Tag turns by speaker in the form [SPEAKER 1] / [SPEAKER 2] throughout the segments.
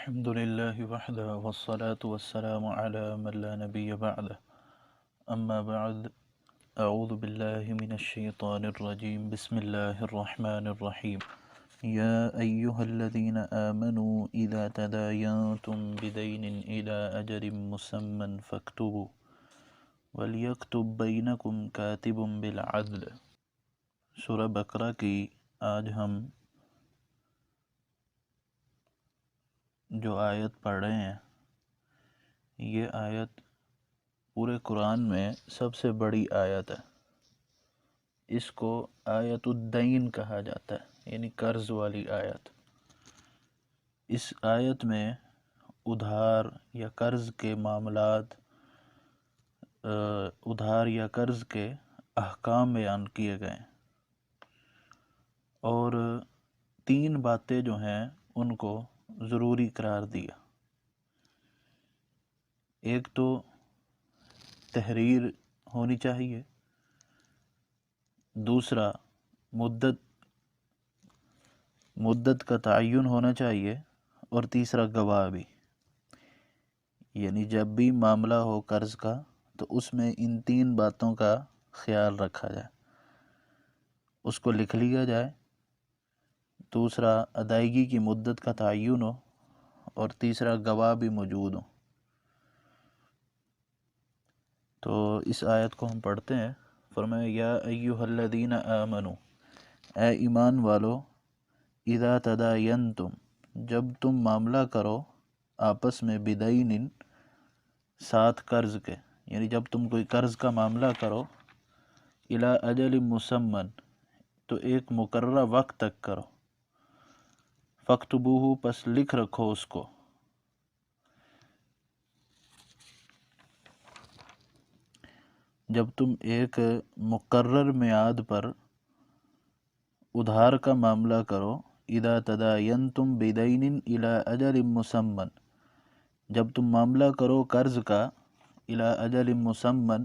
[SPEAKER 1] الحمد لله وحده والصلاة والسلام على من لا نبي بعده أما بعد أعوذ بالله من الشيطان الرجيم بسم الله الرحمن الرحيم يا أيها الذين آمنوا إذا تداينتم بدين إلى أجل مسمى فاكتبوا وليكتب بينكم كاتب بالعدل۔ سورہ بقرہ کی آج ہم جو آیت پڑھ رہے ہیں، یہ آیت پورے قرآن میں سب سے بڑی آیت ہے۔ اس کو آیت الدین کہا جاتا ہے، یعنی قرض والی آیت۔ اس آیت میں ادھار یا قرض کے معاملات، ادھار یا قرض کے احکام بیان کیے گئے ہیں، اور 3 باتیں جو ہیں ان کو ضروری قرار دیا۔ ایک تو تحریر ہونی چاہیے، دوسرا مدت کا تعین ہونا چاہیے، اور تیسرا گواہ بھی۔ یعنی جب بھی معاملہ ہو قرض کا تو اس میں ان 3 باتوں کا خیال رکھا جائے، اس کو لکھ لیا جائے، دوسرا ادائیگی کی مدت کا تعین ہو، اور تیسرا گواہ بھی موجود ہو۔ تو اس آیت کو ہم پڑھتے ہیں۔ فرمایا یا ایھا الذین آمنو، اے ایمان والو، اذا تداینتم، جب تم معاملہ کرو آپس میں، بدین، ساتھ قرض کے، یعنی جب تم کوئی قرض کا معاملہ کرو، الی اجل مسمى، تو ایک مقررہ وقت تک کرو، فاکتبوہ، پس لکھ رکھو اس کو، جب تم ایک مقرر میعاد پر ادھار کا معاملہ کرو، اذا تداینتم بدین الی اجل مسمى، جب تم معاملہ کرو قرض کا، الی اجل مسمى،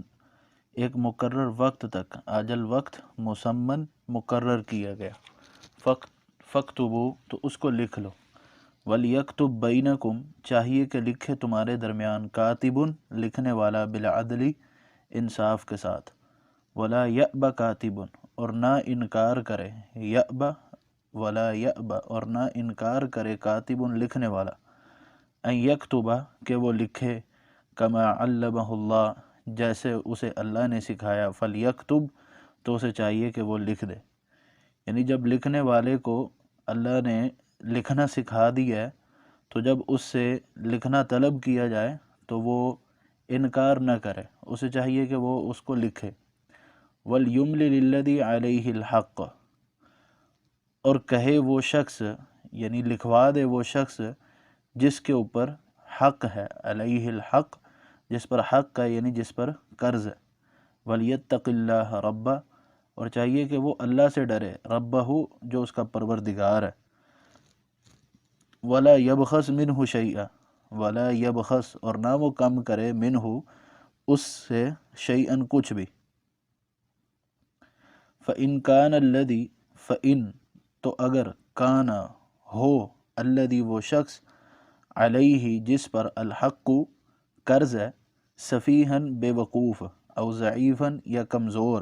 [SPEAKER 1] ایک مقرر وقت تک، اجل وقت، مسمى مقرر کیا گیا، فاکتبوا، تو اس کو لکھ لو، ولیکتب بینکم، چاہیے کہ لکھے تمہارے درمیان، کاتب، لکھنے والا، بالعدل، انصاف کے ساتھ، ولا یأب کاتب، اور نہ انکار کرے، یأب ولا یأب، اور نہ انکار کرے، کاتب، لکھنے والا، ان یکتب، کہ وہ لکھے، کما علمہ اللہ، جیسے اسے اللہ نے سکھایا، فلیکتب، تو اسے چاہیے کہ وہ لکھ دے۔ یعنی جب لکھنے والے کو اللہ نے لکھنا سکھا دیا ہے، تو جب اس سے لکھنا طلب کیا جائے تو وہ انکار نہ کرے، اسے چاہیے کہ وہ اس کو لکھے۔ وَلْيُمْلِلِ الَّذِي عَلَيْهِ الْحَقُّ، اور کہے وہ شخص، یعنی لکھوا دے وہ شخص جس کے اوپر حق ہے، علیہ الحق، جس پر حق ہے، یعنی جس پر قرض ہے۔ وَلْيَتَّقِ اللَّهَ رَبَّهُ، اور چاہیے کہ وہ اللہ سے ڈرے، ربہ، جو اس کا پروردگار ہے۔ وَلَا يَبْخَسْ مِنْهُ شَيْئًا، وَلَا يَبْخَسْ، اور نہ وہ کم کرے، منہ، اس سے، شیئاً، کچھ بھی۔ فَإِنْ كَانَ الَّذِي، فَإِنْ، تو اگر، کان، ہو، الَّذِي، وہ شخص، علیہ، جس پر، الحق، قرض ہے، سفیہاً، بے وقوف، او ضعیفاً، یا کمزور،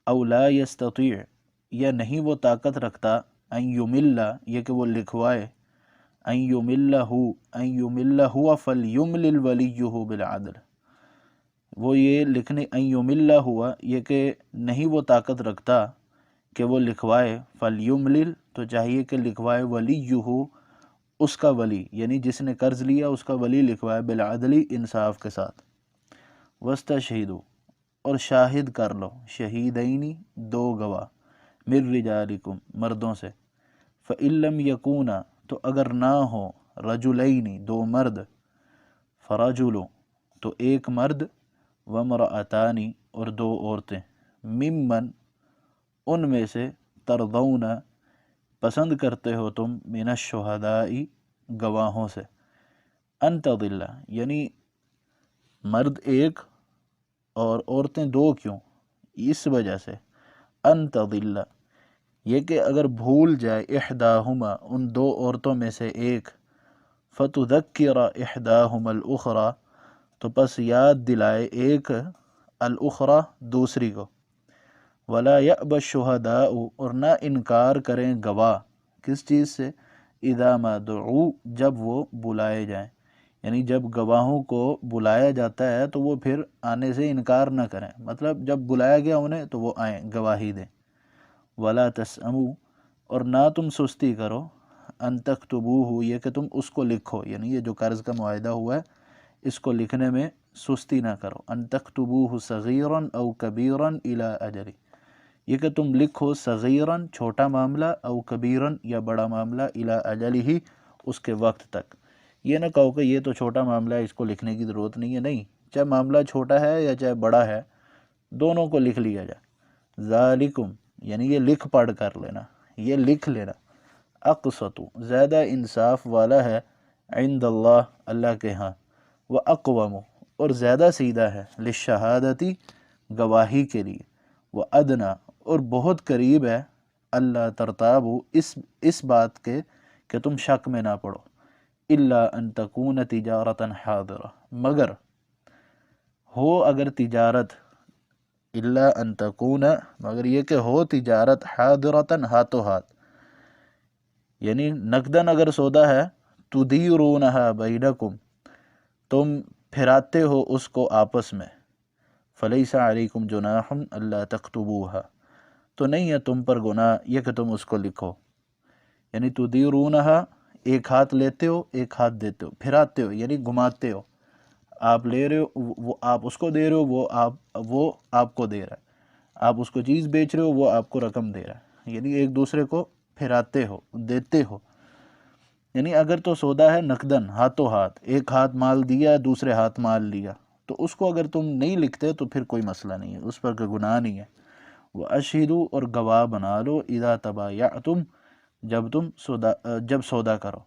[SPEAKER 1] او لا یستطیع، یا نہیں وہ طاقت رکھتا، ان یمل، یہ کہ وہ لکھوائے، ان یمل ہوا، فلیملل ولیہ بالعدل، وہ یہ لکھنے، ان یمل ہوا، یہ کہ نہیں وہ طاقت رکھتا کہ وہ لکھوائے، فلیملل، تو چاہیے کہ لکھوائے، ولیہ، اس کا ولی، یعنی جس نے قرض لیا اس کا ولی لکھوائے، بالعدل، انصاف کے ساتھ۔ واستشہدوا، اور شاہد کر لو، شہیدین، 2 گواہ، من رجالکم، مردوں سے، فإن لم یکونا، تو اگر نہ ہو، رجلین، 2 مرد، فرجل، تو 1 مرد، وامرأتان، اور 2 عورتیں، ممن، ان میں سے، ترضون، پسند کرتے ہو تم، من الشہداء، گواہوں سے، ان تضل، یعنی مرد 1 اور عورتیں 2 کیوں؟ اس وجہ سے، ان تضل، یہ کہ اگر بھول جائے، احداہما، ان 2 عورتوں میں سے ایک، فتذکر احداہما الاخری، تو پس یاد دلائے ایک الاخری دوسری کو، ولا یأبی الشہداء، اور نہ انکار کریں گواہ کس چیز سے، اذا ما دعوا، جب وہ بلائے جائیں، یعنی جب گواہوں کو بلایا جاتا ہے تو وہ پھر آنے سے انکار نہ کریں، مطلب جب بلایا گیا انہیں تو وہ آئیں گواہی دیں۔ ولا تسأموا، اور نہ تم سستی کرو، ان تکتبوہ، یہ کہ تم اس کو لکھو، یعنی یہ جو قرض کا معاہدہ ہوا ہے اس کو لکھنے میں سستی نہ کرو، ان تکتبوہ صغیرا او کبیرا الی اجلہ، یہ کہ تم لکھو صغیراً چھوٹا معاملہ، او کبیراً یا بڑا معاملہ، الی اجلہ اس کے وقت تک۔ یہ نہ کہو کہ یہ تو چھوٹا معاملہ ہے اس کو لکھنے کی ضرورت نہیں ہے، نہیں، چاہے معاملہ چھوٹا ہے یا چاہے بڑا ہے دونوں کو لکھ لیا جائے۔ ذالکم، یعنی یہ لکھ پڑھ کر لینا، یہ لکھ لینا، اقسط، زیادہ انصاف والا ہے، عند اللہ، اللہ کے ہاں، واقوم، اور زیادہ سیدھا ہے، للشہادتی، گواہی کے لیے، وادنا، اور بہت قریب ہے، اللہ ترتابو، اس بات کے کہ تم شک میں نہ پڑو، الا ان تکون تجارتا حاضرہ، مگر ہو اگر تجارت، الا ان تکون، مگر یہ کہ ہو تجارت، حاضرتا، ہاتھوں ہاتھ، یعنی نقدن اگر سودا ہے، تدیرونہا بینکم، تم پھراتے ہو اس کو آپس میں، فلیس علیکم جناح الا تکتبوہا، تو نہیں ہے تم پر گناہ یہ کہ تم اس کو لکھو، یعنی تدیرونہا، ایک ہاتھ لیتے ہو ایک ہاتھ دیتے ہو، پھراتے ہو یعنی گھماتے ہو، آپ لے رہے ہو وہ آپ اس کو دے رہے ہو، وہ آپ کو دے رہا ہے، آپ اس کو چیز بیچ رہے ہو وہ آپ کو رقم دے رہا ہے، یعنی ایک دوسرے کو پھراتے ہو، دیتے ہو، یعنی اگر تو سودا ہے نقدن، ہاتھوں ہاتھ، ایک ہاتھ مال دیا دوسرے ہاتھ مال لیا، تو اس کو اگر تم نہیں لکھتے تو پھر کوئی مسئلہ نہیں ہے، اس پر کوئی گناہ نہیں ہے۔ وَأَشْهِدُوا، اور گواہ بنا لو، اذا تبایعتم، جب سودا کرو،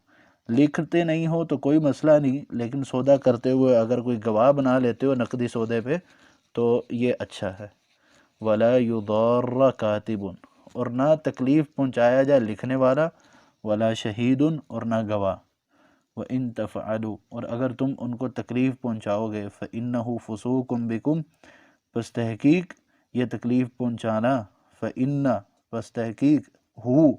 [SPEAKER 1] لکھتے نہیں ہو تو کوئی مسئلہ نہیں، لیکن سودا کرتے ہوئے اگر کوئی گواہ بنا لیتے ہو نقدی سودے پہ تو یہ اچھا ہے۔ وَلَا يُضَارَّ كَاتِبٌ، اور نہ تکلیف پہنچایا جائے لکھنے والا، ولا شہیدن، اور نہ گواہ، وَإِن تَفْعَلُوا، اور اگر تم ان کو تکلیف پہنچاؤ گے، فَإِنَّهُ فُسُوقٌ بِكُمْ، پس تحقیق یہ تکلیف پہنچانا، فَإِنَّ، پس تحقیق، ہو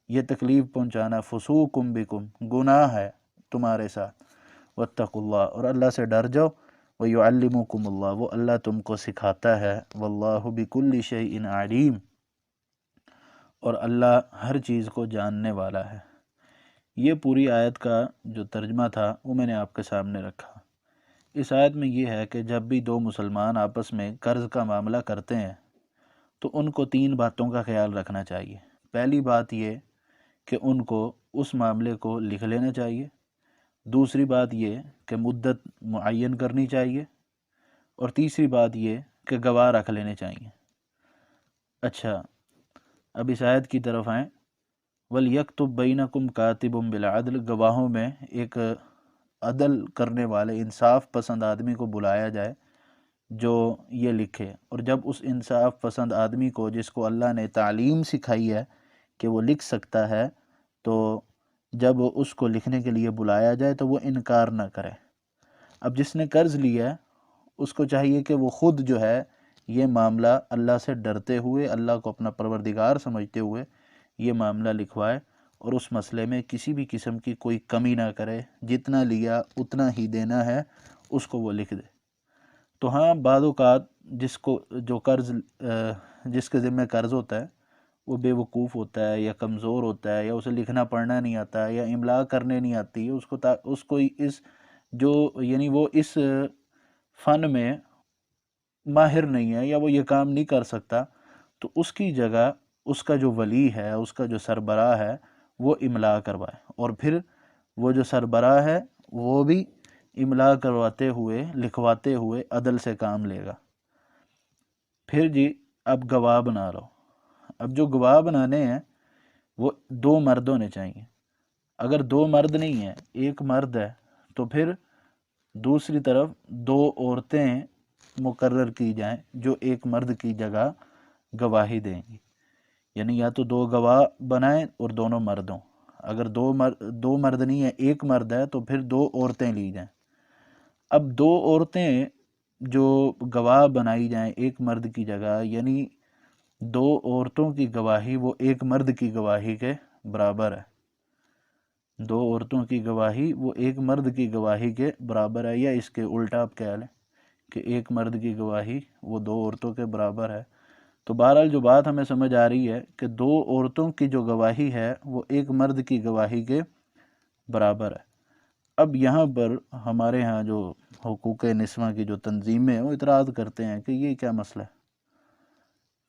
[SPEAKER 1] یہ تکلیف پہنچانا، فُسُوقٌ بِكُمْ، گناہ ہے تمہارے ساتھ، وَاتَّقُوا اللَّهَ، اور اللہ سے ڈر جاؤ، وَيُعَلِّمُكُمُ اللَّهُ، وہ اللہ تم کو سکھاتا ہے، وَاللَّهُ بِكُلِّ شَيْءٍ عَلِيمٌ، اور اللہ ہر چیز کو جاننے والا ہے۔ یہ پوری آیت کا جو ترجمہ تھا وہ میں نے آپ کے سامنے رکھا۔ اس آیت میں یہ ہے کہ جب بھی دو مسلمان آپس میں قرض کا معاملہ کرتے ہیں تو ان کو تین باتوں کا خیال رکھنا چاہیے۔ پہلی بات یہ کہ ان کو اس معاملے کو لکھ لینا چاہیے، دوسری بات یہ کہ مدت معین کرنی چاہیے، اور تیسری بات یہ کہ گواہ رکھ لینے چاہیے۔ اچھا، اب اس آیت کی طرف آئیں، وَلْيَكْتُبْ بَيْنَكُمْ كَاتِبٌ بِالْعَدْلِ، گواہوں میں ایک عدل کرنے والے انصاف پسند آدمی کو بلایا جائے جو یہ لکھے، اور جب اس انصاف پسند آدمی کو، جس کو اللہ نے تعلیم سکھائی ہے کہ وہ لکھ سکتا ہے، تو جب اس کو لکھنے کے لیے بلایا جائے تو وہ انکار نہ کرے۔ اب جس نے قرض لیا ہے اس کو چاہیے کہ وہ خود جو ہے یہ معاملہ اللہ سے ڈرتے ہوئے، اللہ کو اپنا پروردگار سمجھتے ہوئے یہ معاملہ لکھوائے، اور اس مسئلے میں کسی بھی قسم کی کوئی کمی نہ کرے، جتنا لیا اتنا ہی دینا ہے اس کو وہ لکھ دے۔ تو ہاں، بعض اوقات جس کے ذمہ قرض ہوتا ہے وہ بے وقوف ہوتا ہے یا کمزور ہوتا ہے یا اسے لکھنا پڑھنا نہیں آتا یا املا کرنے نہیں آتی ہے، اس کو یعنی وہ اس فن میں ماہر نہیں ہے یا وہ یہ کام نہیں کر سکتا، تو اس کی جگہ اس کا جو ولی ہے، اس کا جو سربراہ ہے، وہ املا کروائے، اور پھر وہ جو سربراہ ہے وہ بھی املا کرواتے ہوئے، لکھواتے ہوئے عدل سے کام لے گا۔ پھر جی اب گواہ بنا لو۔ اب جو گواہ بنانے ہیں وہ دو مرد ہونے چاہیے۔ اگر دو مرد نہیں ہیں، ایک مرد ہے، تو پھر دوسری طرف دو عورتیں مقرر کی جائیں جو ایک مرد کی جگہ گواہی دیں گی، یعنی یا تو دو گواہ بنائیں اور دونوں مرد ہوں۔ اگر دو مرد نہیں ہے، ایک مرد ہے تو پھر 2 عورتیں لی جائیں۔ اب 2 عورتیں جو گواہ بنائی جائیں ایک مرد کی جگہ، یعنی 2 عورتوں کی گواہی وہ ایک مرد کی گواہی کے برابر ہے۔ 2 عورتوں کی گواہی وہ ایک مرد کی گواہی کے برابر ہے، یا اس کے الٹا آپ کہہ لیں کہ ایک مرد کی گواہی وہ 2 عورتوں کے برابر ہے۔ تو بہرحال جو بات ہمیں سمجھ آ رہی ہے کہ 2 عورتوں کی جو گواہی ہے وہ ایک مرد کی گواہی کے برابر ہے۔ اب یہاں پر ہمارے ہاں جو حقوق نسواں کی جو تنظیمیں ہیں وہ اعتراض کرتے ہیں کہ یہ کیا مسئلہ ہے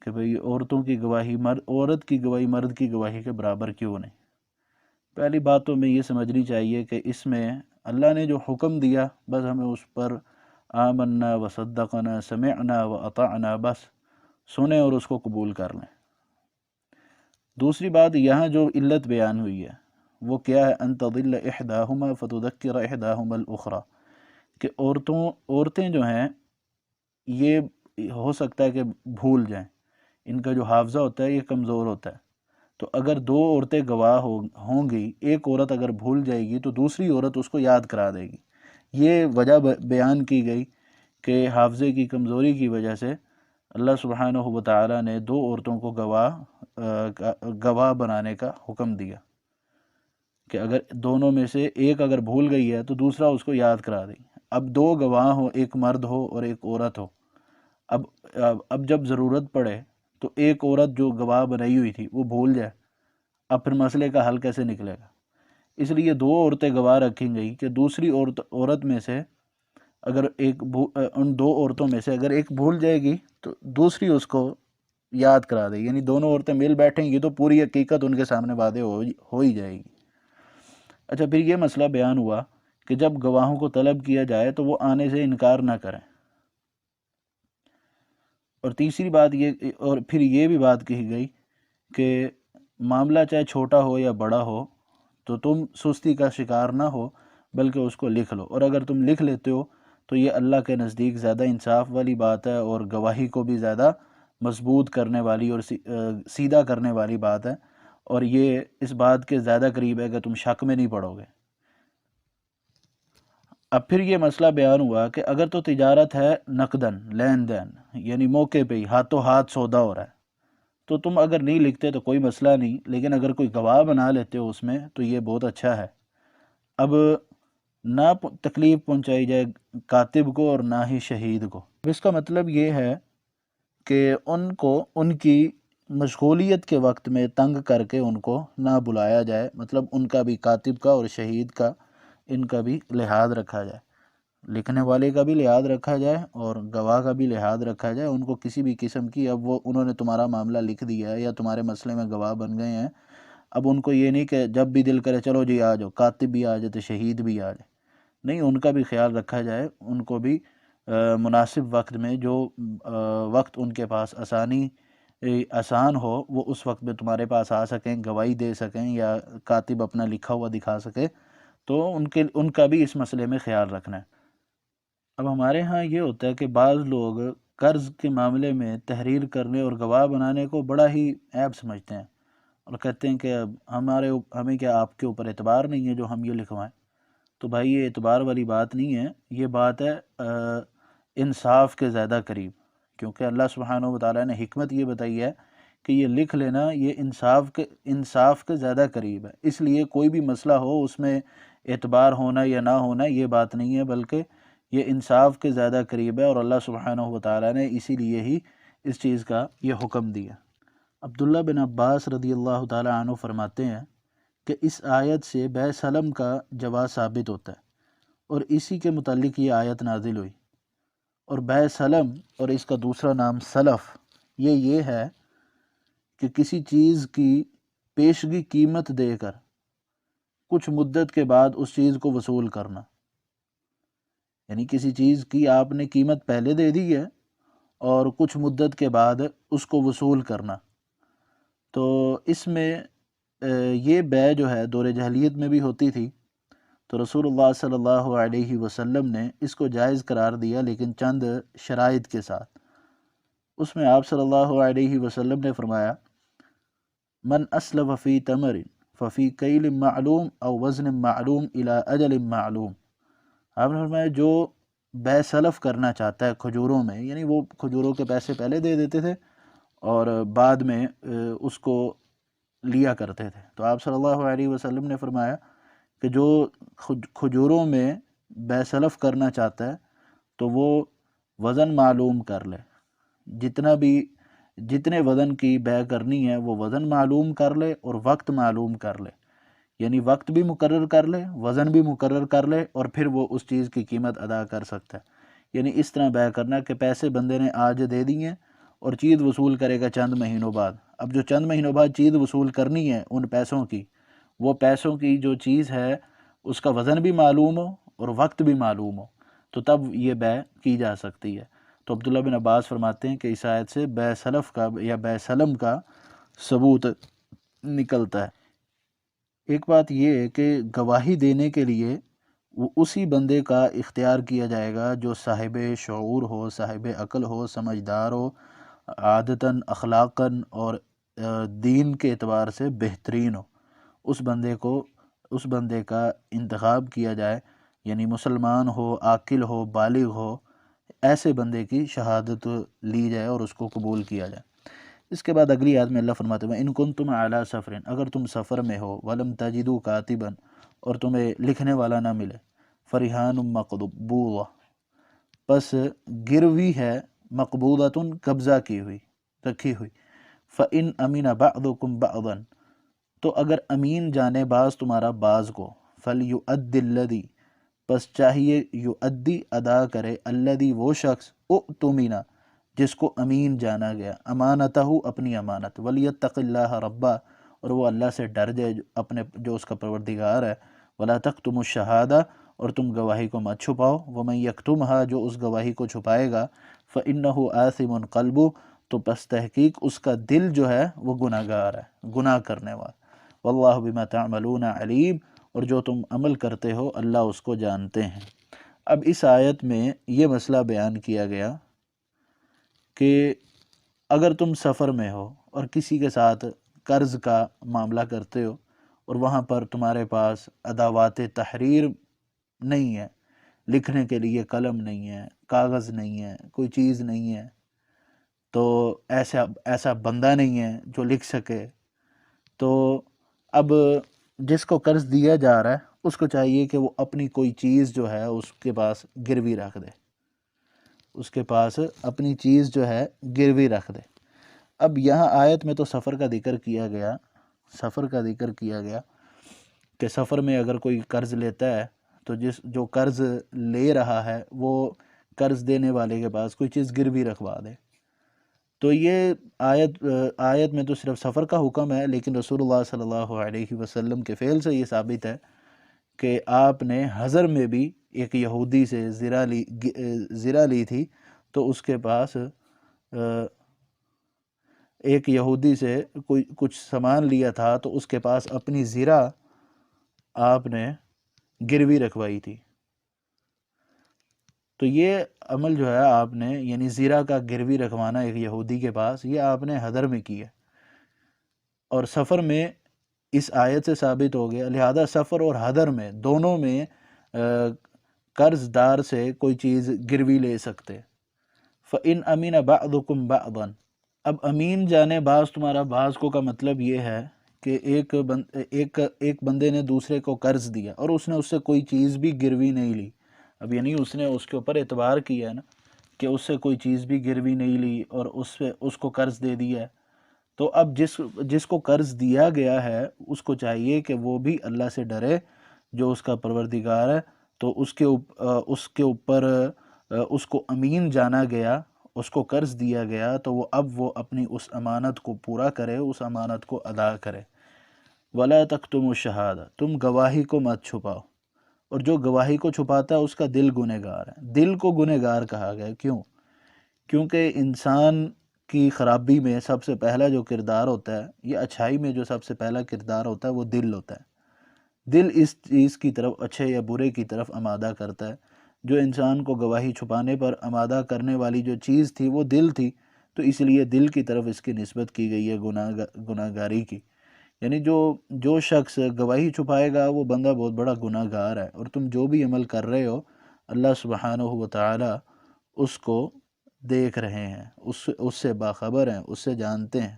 [SPEAKER 1] کہ بھئی عورتوں کی گواہی عورت کی گواہی مرد کی گواہی کے برابر کیوں نہیں؟ پہلی بات تو ہمیں یہ سمجھنی چاہیے کہ اس میں اللہ نے جو حکم دیا بس ہمیں اس پر آمنا و صدقنا سمعنا و اطعنا بس سنیں اور اس کو قبول کر لیں۔ دوسری بات یہاں جو علت بیان ہوئی ہے وہ کیا ہے؟ ان تضل احداہما فتذکر احداہما الاخری، کہ عورتیں جو ہیں یہ ہو سکتا ہے کہ بھول جائیں، ان کا جو حافظہ ہوتا ہے یہ کمزور ہوتا ہے، تو اگر 2 عورتیں گواہ ہوں گی، ایک عورت اگر بھول جائے گی تو دوسری عورت اس کو یاد کرا دے گی۔ یہ وجہ بیان کی گئی کہ حافظے کی کمزوری کی وجہ سے اللہ سبحانہ و تعالیٰ نے 2 عورتوں کو گواہ بنانے کا حکم دیا کہ اگر دونوں میں سے ایک اگر بھول گئی ہے تو دوسرا اس کو یاد کرا دے۔ اب 2 گواہ ہو، ایک مرد ہو اور ایک عورت ہو، اب جب ضرورت پڑے تو ایک عورت جو گواہ بنائی ہوئی تھی وہ بھول جائے، اب پھر مسئلے کا حل کیسے نکلے گا؟ اس لیے 2 عورتیں گواہ رکھی گئی کہ دوسری عورت میں سے اگر ان 2 عورتوں میں سے اگر ایک بھول جائے گی تو دوسری اس کو یاد کرا دے گی، یعنی دونوں عورتیں مل بیٹھیں گی تو پوری حقیقت ان کے سامنے واضح ہو ہی جائے گی۔ اچھا، پھر یہ مسئلہ بیان ہوا کہ جب گواہوں کو طلب کیا جائے تو وہ آنے سے انکار نہ کریں، اور تیسری بات یہ، اور پھر یہ بھی بات کہی گئی کہ معاملہ چاہے چھوٹا ہو یا بڑا ہو تو تم سستی کا شکار نہ ہو بلکہ اس کو لکھ لو، اور اگر تم لکھ لیتے ہو تو یہ اللہ کے نزدیک زیادہ انصاف والی بات ہے اور گواہی کو بھی زیادہ مضبوط کرنے والی اور سیدھا کرنے والی بات ہے، اور یہ اس بات کے زیادہ قریب ہے کہ تم شک میں نہیں پڑو گے۔ اب پھر یہ مسئلہ بیان ہوا کہ اگر تو تجارت ہے نقدن، لین دین، یعنی موقع پہ ہی ہاتھوں ہاتھ سودا ہو رہا ہے، تو تم اگر نہیں لکھتے تو کوئی مسئلہ نہیں، لیکن اگر کوئی گواہ بنا لیتے ہو اس میں تو یہ بہت اچھا ہے۔ اب نہ تکلیف پہنچائی جائے کاتب کو اور نہ ہی شہید کو۔ اس کا مطلب یہ ہے کہ ان کو ان کی مشغولیت کے وقت میں تنگ کر کے ان کو نہ بلایا جائے، مطلب ان کا بھی، کاتب کا اور شہید کا، ان کا بھی لحاظ رکھا جائے، لکھنے والے کا بھی لحاظ رکھا جائے اور گواہ کا بھی لحاظ رکھا جائے۔ ان کو کسی بھی قسم کی، اب انہوں نے تمہارا معاملہ لکھ دیا ہے یا تمہارے مسئلے میں گواہ بن گئے ہیں، اب ان کو یہ نہیں کہ جب بھی دل کرے چلو جی آ جاؤ، کاتب بھی آ جائے تو شہید بھی آ جائے، نہیں، ان کا بھی خیال رکھا جائے، ان کو بھی مناسب وقت میں، جو وقت ان کے پاس آسان ہو وہ اس وقت میں تمہارے پاس آ سکیں، گواہی دے سکیں یا کاتب اپنا لکھا ہوا دکھا سکے، تو ان کا بھی اس مسئلے میں خیال رکھنا ہے۔ اب ہمارے ہاں یہ ہوتا ہے کہ بعض لوگ قرض کے معاملے میں تحریر کرنے اور گواہ بنانے کو بڑا ہی عیب سمجھتے ہیں اور کہتے ہیں کہ ہمیں کیا آپ کے اوپر اعتبار نہیں ہے جو ہم یہ لکھوائیں؟ تو بھائی یہ اعتبار والی بات نہیں ہے، یہ بات ہے انصاف کے زیادہ قریب، کیونکہ اللہ سبحانہ و تعالیٰ نے حکمت یہ بتائی ہے کہ یہ لکھ لینا یہ انصاف کے زیادہ قریب ہے، اس لیے کوئی بھی مسئلہ ہو اس میں اعتبار ہونا یا نہ ہونا یہ بات نہیں ہے، بلکہ یہ انصاف کے زیادہ قریب ہے، اور اللہ سبحانہ و تعالیٰ نے اسی لیے ہی اس چیز کا یہ حکم دیا۔ عبداللہ بن عباس رضی اللہ تعالیٰ عنہ فرماتے ہیں کہ اس آیت سے بے سلم کا جواز ثابت ہوتا ہے، اور اسی کے متعلق یہ آیت نازل ہوئی۔ اور بے سلم اور اس کا دوسرا نام سلف، یہ ہے کہ کسی چیز کی پیشگی قیمت دے کر کچھ مدت کے بعد اس چیز کو وصول کرنا، یعنی کسی چیز کی آپ نے قیمت پہلے دے دی ہے اور کچھ مدت کے بعد اس کو وصول کرنا، تو اس میں یہ بے جو ہے دور جاہلیت میں بھی ہوتی تھی، تو رسول اللہ صلی اللہ علیہ وسلم نے اس کو جائز قرار دیا، لیکن چند شرائط کے ساتھ۔ اس میں آپ صلی اللہ علیہ وسلم نے فرمایا من اسلف فی تمر ففی کیل معلوم او وزن معلوم الی اجل معلوم۔ آپ نے فرمایا جو بے سلف کرنا چاہتا ہے کھجوروں میں، یعنی وہ کھجوروں کے پیسے پہلے دے دیتے تھے اور بعد میں اس کو لیا کرتے تھے، تو آپ صلی اللہ علیہ وسلم نے فرمایا کہ جو کھجوروں میں بے سلف کرنا چاہتا ہے تو وہ وزن معلوم کر لے، جتنے وزن کی بے کرنی ہے وہ وزن معلوم کر لے اور وقت معلوم کر لے، یعنی وقت بھی مقرر کر لے، وزن بھی مقرر کر لے، اور پھر وہ اس چیز کی قیمت ادا کر سکتا ہے۔ یعنی اس طرح بے کرنا کہ پیسے بندے نے آج دے دیے اور چیز وصول کرے گا چند مہینوں بعد۔ اب جو چند مہینوں بعد چیز وصول کرنی ہے ان پیسوں کی، وہ پیسوں کی جو چیز ہے اس کا وزن بھی معلوم ہو اور وقت بھی معلوم ہو، تو تب یہ بے کی جا سکتی ہے۔ تو عبداللہ بن عباس فرماتے ہیں کہ اس آیت سے بے سلف کا یا بے سلم کا ثبوت نکلتا ہے۔ ایک بات یہ ہے کہ گواہی دینے کے لیے وہ اسی بندے کا اختیار کیا جائے گا جو صاحب شعور ہو، صاحب عقل ہو، سمجھدار ہو، عادتاً اخلاقاً اور دین کے اعتبار سے بہترین ہو، اس بندے کا انتخاب کیا جائے، یعنی مسلمان ہو، عاقل ہو، بالغ ہو، ایسے بندے کی شہادت لی جائے اور اس کو قبول کیا جائے۔ اس کے بعد اگلی آیت میں اللہ فرماتے ہیں ان کنتم علی سفر، اگر تم سفر میں ہو، ولم تجدوا کاتبا، اور تمہیں لکھنے والا نہ ملے، فرحان مقبوضہ، پس گروی ہے، مقبوضۃ قبضہ کی ہوئی، رکھی ہوئی، فإن أمن بعضکم بعضا، تو اگر امین جانے بعض تمہارا بعض کو، فلیؤد الذی، پس چاہیے یؤدی ادا کرے، الذی وہ شخص، اؤتمن جس کو امین جانا گیا، امانتہ اپنی امانت، ولیتق اللہ ربہ، اور وہ اللہ سے ڈر جائے اپنے جو اس کا پروردگار ہے، ولا تکتموا الشہادہ، اور تم گواہی کو مت چھپاؤ، ومن یکتمھا، جو اس گواہی کو چھپائے گا، فإنہ آثم قلبہ، تو پس تحقیق اس کا دل جو ہے وہ گناہ گار ہے، گناہ کرنے والا، واللہ بما تعملون علیم، اور جو تم عمل کرتے ہو اللہ اس کو جانتے ہیں۔ اب اس آیت میں یہ مسئلہ بیان کیا گیا کہ اگر تم سفر میں ہو اور کسی کے ساتھ قرض کا معاملہ کرتے ہو اور وہاں پر تمہارے پاس ادوات تحریر نہیں ہے، لکھنے کے لیے قلم نہیں ہے، کاغذ نہیں ہے، کوئی چیز نہیں ہے، تو ایسا بندہ نہیں ہے جو لکھ سکے، تو اب جس کو قرض دیا جا رہا ہے اس کو چاہیے کہ وہ اپنی کوئی چیز جو ہے اس کے پاس گروی رکھ دے، اس کے پاس اپنی چیز جو ہے گروی رکھ دے۔ اب یہاں آیت میں تو سفر کا ذکر کیا گیا کہ سفر میں اگر کوئی قرض لیتا ہے تو جو قرض لے رہا ہے وہ قرض دینے والے کے پاس کوئی چیز گروی رکھوا دے، تو یہ آیت میں تو صرف سفر کا حکم ہے، لیکن رسول اللہ صلی اللہ علیہ وسلم کے فعل سے یہ ثابت ہے کہ آپ نے حضر میں بھی ایک یہودی سے زرہ لی تھی، تو اس کے پاس ایک یہودی سے کچھ سامان لیا تھا، تو اس کے پاس اپنی زرہ آپ نے گروی رکھوائی تھی، تو یہ عمل جو ہے آپ نے، یعنی زرہ کا گروی رکھوانا ایک یہودی کے پاس، یہ آپ نے حضر میں کیا، اور سفر میں اس آیت سے ثابت ہو گیا، لہذا سفر اور حضر میں دونوں میں قرض دار سے کوئی چیز گروی لے سکتے۔ فَإِنْ أَمِنَ بَعْضُكُمْ بَعْضًا، اب امین جانے بعض تمہارا بعض کو کا مطلب یہ ہے کہ ایک بندے نے دوسرے کو قرض دیا اور اس نے اس سے کوئی چیز بھی گروی نہیں لی، اب یعنی اس نے اس کے اوپر اعتبار کیا ہے نا کہ اس سے کوئی چیز بھی گروی نہیں لی اور اس کو قرض دے دیا ہے، تو اب جس کو قرض دیا گیا ہے اس کو چاہیے کہ وہ بھی اللہ سے ڈرے جو اس کا پروردگار ہے، تو اس کے اوپر اس کو امین جانا گیا، اس کو قرض دیا گیا، تو وہ اپنی اس امانت کو پورا کرے، اس امانت کو ادا کرے۔ وَلَا تَكْتُمُوا الشَّهَادَةَ، تم گواہی کو مت چھپاؤ، اور جو گواہی کو چھپاتا ہے اس کا دل گنہگار ہے۔ دل کو گنہگار کہا گیا، کیونکہ انسان کی خرابی میں سب سے پہلا جو کردار ہوتا ہے، یا اچھائی میں جو سب سے پہلا کردار ہوتا ہے وہ دل ہوتا ہے۔ دل اس چیز کی طرف، اچھے یا برے کی طرف آمادہ کرتا ہے، جو انسان کو گواہی چھپانے پر آمادہ کرنے والی جو چیز تھی وہ دل تھی، تو اس لیے دل کی طرف اس کی نسبت کی گئی ہے گناہ گاری کی، یعنی جو شخص گواہی چھپائے گا وہ بندہ بہت بڑا گناہ گار ہے، اور تم جو بھی عمل کر رہے ہو اللہ سبحانہ و تعالی اس کو دیکھ رہے ہیں، اس سے باخبر ہیں، اس سے جانتے ہیں۔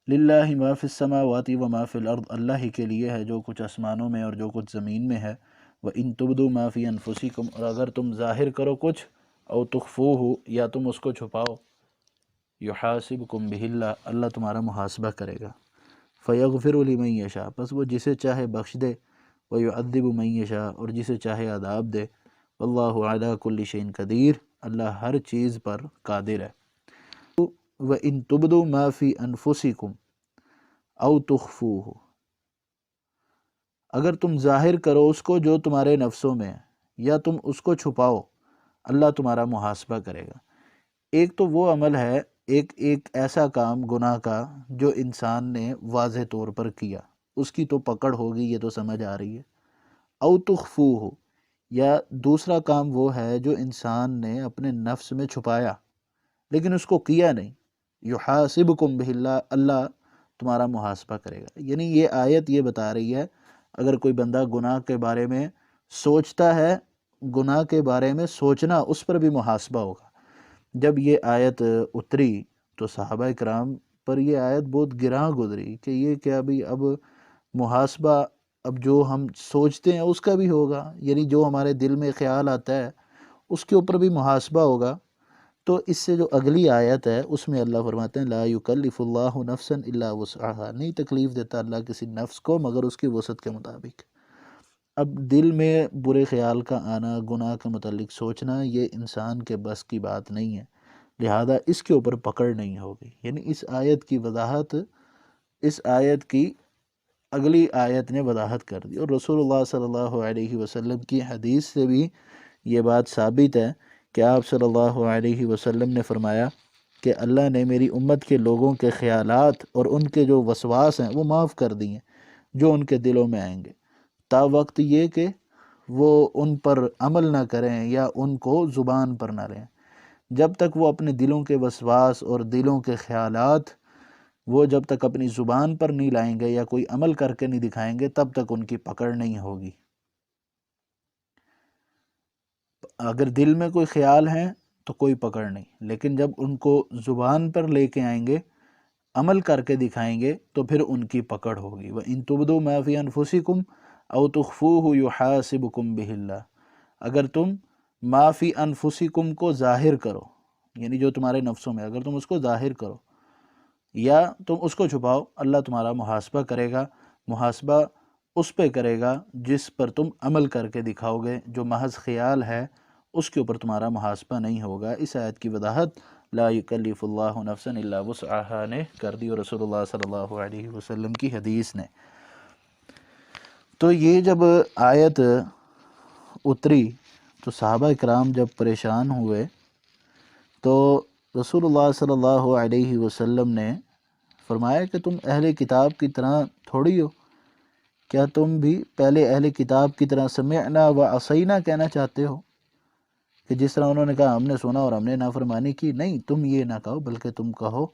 [SPEAKER 1] للہ ما فی السماوات و ما فی الارض، اللہ ہی کے لیے ہے جو کچھ آسمانوں میں اور جو کچھ زمین میں ہے۔ وَإِن تُبْدُوا مَا فِي أَنفُسِكُمْ، اور اگر تم ظاہر کرو کچھ، او تخفوہ، یا تم اس کو چھپاؤ، یحاسبکم بہ اللہ، اللہ تمہارا محاسبہ کرے گا۔ فیغفر لمن یشاء، پس وہ جسے چاہے بخش دے، ویعذب من یشاء، اور جسے چاہے عذاب دے۔ واللہ علی کل شیء قدیر، اللہ ہر چیز پر قادر ہے۔ وَإِن تُبْدُوا مَا فِي أَنفُسِكُمْ أَوْ تُخْفُوهُ، اگر تم ظاہر کرو اس کو جو تمہارے نفسوں میں ہے، یا تم اس کو چھپاؤ، اللہ تمہارا محاسبہ کرے گا۔ ایک تو وہ عمل ہے، ایک ایسا کام گناہ کا جو انسان نے واضح طور پر کیا، اس کی تو پکڑ ہوگی، یہ تو سمجھ آ رہی ہے۔ او تخفوہ، یا دوسرا کام وہ ہے جو انسان نے اپنے نفس میں چھپایا لیکن اس کو کیا نہیں، یحاسبکم بہ اللہ، اللہ تمہارا محاسبہ کرے گا۔ یعنی یہ آیت یہ بتا رہی ہے اگر کوئی بندہ گناہ کے بارے میں سوچتا ہے، گناہ کے بارے میں سوچنا، اس پر بھی محاسبہ ہوگا۔ جب یہ آیت اتری تو صحابہ کرام پر یہ آیت بہت گراں گزری کہ یہ کیا بھی اب محاسبہ، اب جو ہم سوچتے ہیں اس کا بھی ہوگا، یعنی جو ہمارے دل میں خیال آتا ہے اس کے اوپر بھی محاسبہ ہوگا۔ تو اس سے جو اگلی آیت ہے اس میں اللہ فرماتے ہیں لا یکلف اللہ نفسا الا وسعها، نہیں تکلیف دیتا اللہ کسی نفس کو مگر اس کی وسعت کے مطابق۔ اب دل میں برے خیال کا آنا، گناہ کے متعلق سوچنا، یہ انسان کے بس کی بات نہیں ہے، لہذا اس کے اوپر پکڑ نہیں ہوگی۔ یعنی اس آیت کی وضاحت، اس آیت کی اگلی آیت نے وضاحت کر دی، اور رسول اللہ صلی اللہ علیہ وسلم کی حدیث سے بھی یہ بات ثابت ہے کہ آپ صلی اللہ علیہ وسلم نے فرمایا کہ اللہ نے میری امت کے لوگوں کے خیالات اور ان کے جو وسواس ہیں وہ معاف کر دی ہیں جو ان کے دلوں میں آئیں گے، تا وقت یہ کہ وہ ان پر عمل نہ کریں یا ان کو زبان پر نہ لیں۔ جب تک وہ اپنے دلوں کے وسواس اور دلوں کے خیالات وہ جب تک اپنی زبان پر نہیں لائیں گے یا کوئی عمل کر کے نہیں دکھائیں گے تب تک ان کی پکڑ نہیں ہوگی۔ اگر دل میں کوئی خیال ہے تو کوئی پکڑ نہیں، لیکن جب ان کو زبان پر لے کے آئیں گے، عمل کر کے دکھائیں گے تو پھر ان کی پکڑ ہوگی۔ وَإِن تُبْدُوا مَا فِي أَنفُسِكُمْ أَوْ تُخْفُوهُ يُحَاسِبْكُمْ بِهِ اللَّهُ، اگر تم ما فی انفسکم کو ظاہر کرو، یعنی جو تمہارے نفسوں میں، اگر تم اس کو ظاہر کرو یا تم اس کو چھپاؤ، اللہ تمہارا محاسبہ کرے گا۔ محاسبہ اس پہ کرے گا جس پر تم عمل کر کے دکھاؤ گے، جو محض خیال ہے اس کے اوپر تمہارا محاسبہ نہیں ہوگا۔ اس آیت کی وضاحت لا یکلف اللہ نفسا الا وسعها نے کر دی، اور رسول اللہ صلی اللہ علیہ وسلم کی حدیث نے۔ تو یہ جب آیت اتری تو صحابہ کرام جب پریشان ہوئے تو رسول اللہ صلی اللہ علیہ وسلم نے فرمایا کہ تم اہل کتاب کی طرح تھوڑی ہو، کیا تم بھی پہلے اہل کتاب کی طرح سمعنا و عصینا کہنا چاہتے ہو، کہ جس طرح انہوں نے کہا ہم نے سنا اور ہم نے نافرمانی کی؟ نہیں، تم یہ نہ کہو، بلکہ تم کہو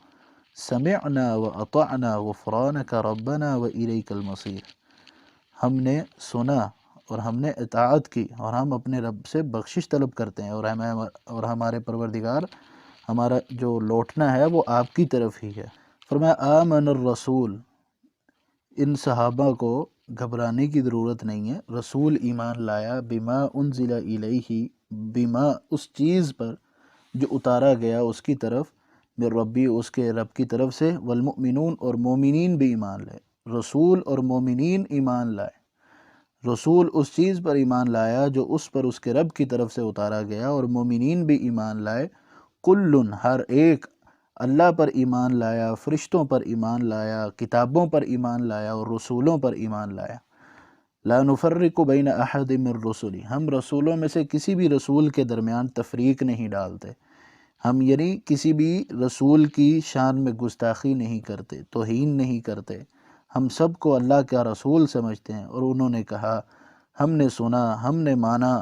[SPEAKER 1] سمعنا و اطعنا غفرانک ربنا و الیک المصیر، ہم نے سنا اور ہم نے اطاعت کی اور ہم اپنے رب سے بخشش طلب کرتے ہیں، اور ہمارے پروردگار، ہمارا جو لوٹنا ہے وہ آپ کی طرف ہی ہے۔ فرمایا آمن الرسول، ان صحابہ کو گھبرانے کی ضرورت نہیں ہے، رسول ایمان لایا، بما انزل الیہ، بما اس چیز پر جو اتارا گیا اس کی طرف، من ربی اس کے رب کی طرف سے، والمؤمنون اور مومنین بھی ایمان لائے، رسول اور مومنین ایمان لائے۔ رسول اس چیز پر ایمان لایا جو اس پر اس کے رب کی طرف سے اتارا گیا، اور مومنین بھی ایمان لائے۔ کل ہر ایک اللہ پر ایمان لایا، فرشتوں پر ایمان لایا، کتابوں پر ایمان لایا اور رسولوں پر ایمان لایا۔ لا نفرق بین احد من رسلی، ہم رسولوں میں سے کسی بھی رسول کے درمیان تفریق نہیں ڈالتے، ہم یعنی کسی بھی رسول کی شان میں گستاخی نہیں کرتے، توہین نہیں کرتے، ہم سب کو اللہ کا رسول سمجھتے ہیں۔ اور انہوں نے کہا ہم نے سنا، ہم نے مانا،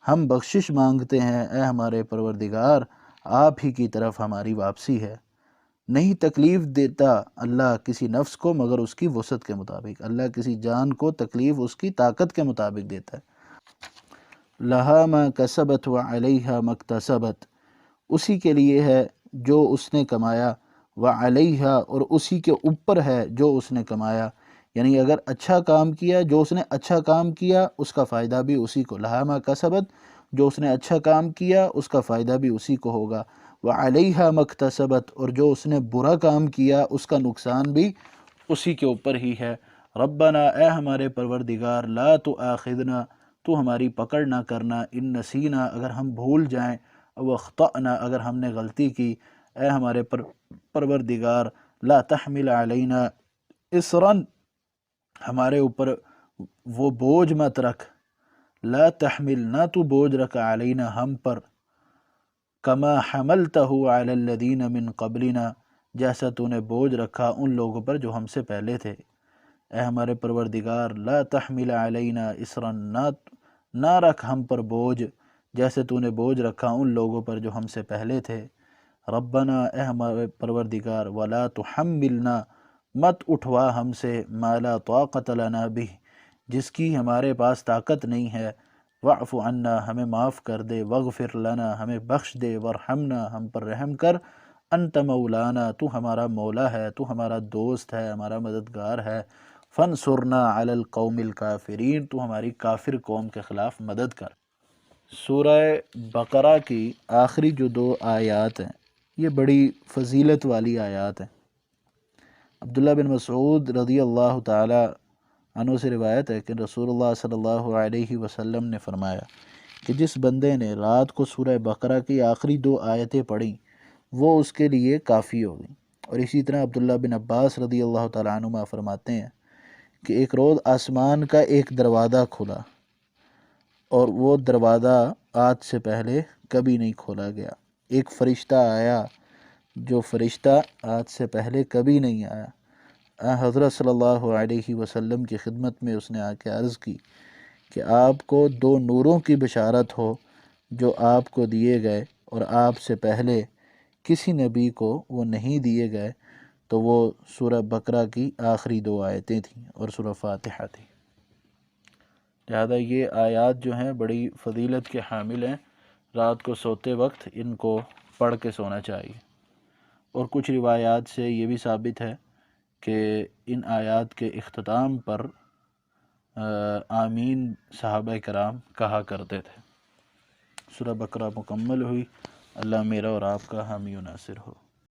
[SPEAKER 1] ہم بخشش مانگتے ہیں، اے ہمارے پروردگار آپ ہی کی طرف ہماری واپسی ہے۔ نہیں تکلیف دیتا اللہ کسی نفس کو مگر اس کی وسعت کے مطابق، اللہ کسی جان کو تکلیف اس کی طاقت کے مطابق دیتا ہے۔ لہا ما کسبت وعلیہا ما اکتسبت، اسی کے لیے ہے جو اس نے کمایا، وعلیہا اور اسی کے اوپر ہے جو اس نے کمایا، یعنی اگر اچھا کام کیا، جو اس نے اچھا کام کیا اس کا فائدہ بھی اسی کو، لہا ما کسبت، جو اس نے اچھا کام کیا اس کا فائدہ بھی اسی کو ہوگا، وعلیہا ما اکتسبت اور جو اس نے برا کام کیا اس کا نقصان بھی اسی کے اوپر ہی ہے۔ ربنا اے ہمارے پروردگار، لا تؤاخذنا تو ہماری پکڑ نہ کرنا، ان نسینا اگر ہم بھول جائیں، او اخطأنا اگر ہم نے غلطی کی، اے ہمارے پروردگار لا تحمل علینا اسرن ہمارے اوپر وہ بوجھ مت رکھ، لا تحمل نہ تو بوجھ رکھ علینا ہم پر، کما حملتہ علی الذین من قبلنا جیسا تو نے بوجھ رکھا ان لوگوں پر جو ہم سے پہلے تھے۔ اے ہمارے پروردگار لا تحمل علینا اسرا نہ رکھ ہم پر بوجھ جیسے تو نے بوجھ رکھا ان لوگوں پر جو ہم سے پہلے تھے۔ ربنا اے ہمارے پروردگار ولا تحملنا مت اٹھوا ہم سے ما لا طاقت لنا بہ جس کی ہمارے پاس طاقت نہیں ہے، واعف عنا ہمیں معاف کر دے، واغفر لنا ہمیں بخش دے، وارحمنا ہم پر رحم کر، انت مولانا تو ہمارا مولا ہے، تو ہمارا دوست ہے، ہمارا مددگار ہے، فانصرنا علی القوم الکافرین تو ہماری کافر قوم کے خلاف مدد کر۔ سورہ بقرہ کی آخری جو 2 آیات ہیں یہ بڑی فضیلت والی آیات ہیں۔ عبداللہ بن مسعود رضی اللہ تعالی عنہ سے روایت ہے کہ رسول اللہ صلی اللہ علیہ وسلم نے فرمایا کہ جس بندے نے رات کو سورہ بقرہ کی آخری 2 آیتیں پڑھیں وہ اس کے لیے کافی ہوگی۔ اور اسی طرح عبداللہ بن عباس رضی اللہ تعالیٰ عنہما فرماتے ہیں کہ ایک روز آسمان کا ایک دروازہ کھلا اور وہ دروازہ آج سے پہلے کبھی نہیں کھولا گیا، ایک فرشتہ آیا جو فرشتہ آج سے پہلے کبھی نہیں آیا۔ حضرت صلی اللہ علیہ وسلم کی خدمت میں اس نے آ کے عرض کی کہ آپ کو 2 نوروں کی بشارت ہو جو آپ کو دیے گئے اور آپ سے پہلے کسی نبی کو وہ نہیں دیے گئے، تو وہ سورہ بقرہ کی آخری 2 آیتیں تھیں اور سورہ فاتحہ تھی۔ لہذا یہ آیات جو ہیں بڑی فضیلت کے حامل ہیں، رات کو سوتے وقت ان کو پڑھ کے سونا چاہیے۔ اور کچھ روایات سے یہ بھی ثابت ہے کہ ان آیات کے اختتام پر آمین صحابہ کرام کہا کرتے تھے۔ سورہ بقرہ مکمل ہوئی، اللہ میرا اور آپ کا حامی و ناصر ہو۔